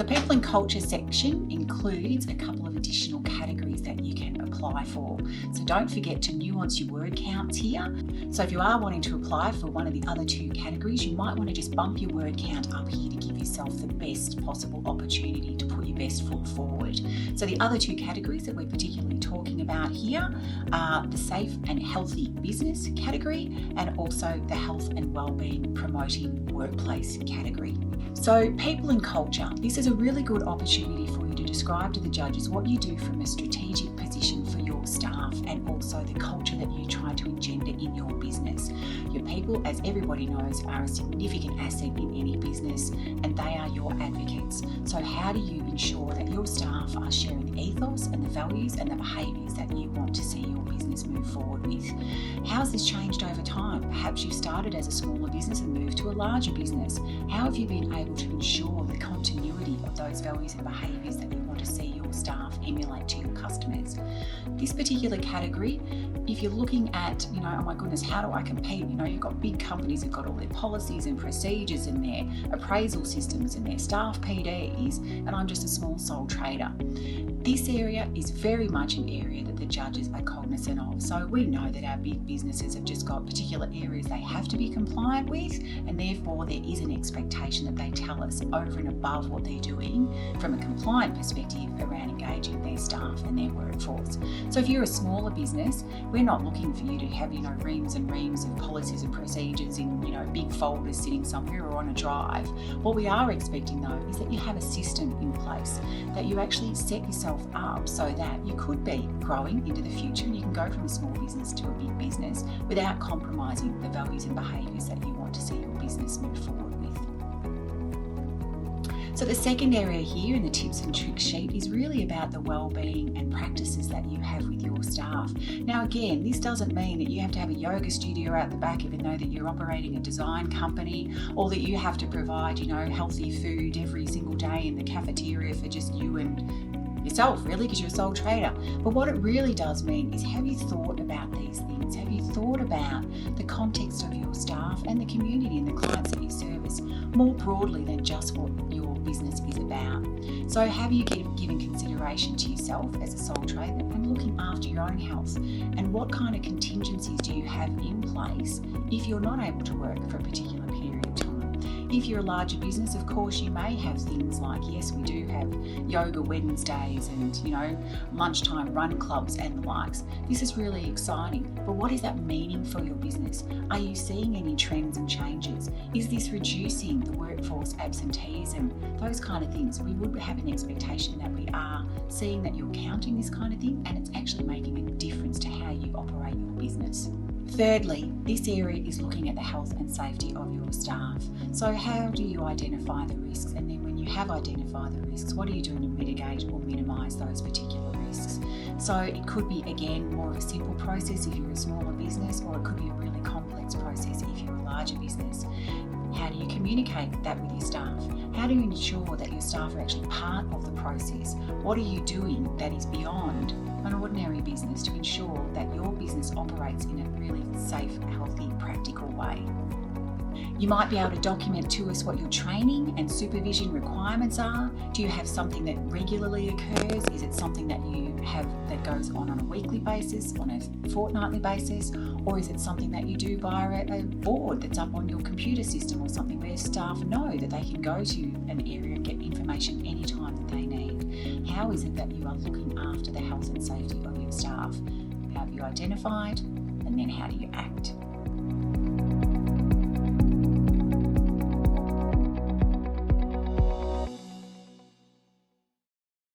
people and culture section includes a couple of additional categories that you can apply for. So don't forget to nuance your word counts here. So if you are wanting to apply for one of the other two categories, you might want to just bump your word count up here to give yourself the best possible opportunity to put your best foot forward. So the other two categories that we're particularly talking about here are the safe and healthy business category and also the health and wellbeing promoting workplace category. So people and culture, this is a really good opportunity for you to describe to the judges what you do from a strategic position for your staff and also the culture that you try to engender in your business. Your people, as everybody knows, are a significant asset in any business and they are your advocates. So how do you ensure that your staff are sharing the ethos and the values and the behaviours that you want to see your business move forward with? How has this changed over time? Perhaps you started as a smaller business and moved to a larger business. How have you been able to ensure the continuity of those values and behaviours that you want to see your staff emulate to your customers? This particular category, if you're looking at, oh my goodness, how do I compete? You've got big companies who've got all their policies and procedures and their appraisal systems and their staff PDs, and I'm just a small sole trader. This area is very much an area that the judges are cognizant of. So we know that our big businesses have just got particular areas they have to be compliant with, and therefore there is an expectation that they tell us over and above what they're doing from a compliant perspective around engaging their staff and their workforce. So if you're a smaller business, we're not looking for you to have, reams and reams of policies and procedures in, big folders sitting somewhere or on a drive. What we are expecting though is that you have a system in place, that you actually set yourself up so that you could be growing into the future and you can go from a small business to a big business without compromising the values and behaviours that you want to see your business move forward with. So the second area here in the tips and tricks sheet is really about the wellbeing and practices that you have with your staff. Now again, this doesn't mean that you have to have a yoga studio out the back even though that you're operating a design company, or that you have to provide, healthy food every single day in the cafeteria for just you and yourself, really, because you're a sole trader. But what it really does mean is, have you thought about these things? Have you thought about the context of your staff and the community and the clients that you service more broadly than just what your business is about? So have you given consideration to yourself as a sole trader and looking after your own health? And what kind of contingencies do you have in place if you're not able to work for a particular period of time? If you're a larger business, of course, you may have things like, yes, we do have yoga Wednesdays and, lunchtime run clubs and the likes. This is really exciting. But what is that meaning for your business? Are you seeing any trends and changes? Is this reducing the workforce absenteeism? Those kind of things. We would have an expectation that we are seeing that you're counting this kind of thing and it's actually making a difference to how you operate your business. Thirdly, this area is looking at the health and safety of your staff. So how do you identify the risks? And then when you have identified the risks, what are you doing to mitigate or minimise those particular risks? So it could be, again, more of a simple process if you're a smaller business, or it could be a really complex process if you're a larger business. How do you communicate that with your staff? How do you ensure that your staff are actually part of the process? What are you doing that is beyond an ordinary business to ensure that your business operates in a really safe, healthy, practical way? You might be able to document to us what your training and supervision requirements are. Do you have something that regularly occurs? Is it something that you have that goes on a weekly basis, on a fortnightly basis? Or is it something that you do via a board that's up on your computer system or something where staff know that they can go to an area and get information anytime that they need? How is it that you are looking after the health and safety of your staff? How have you identified? And then how do you act?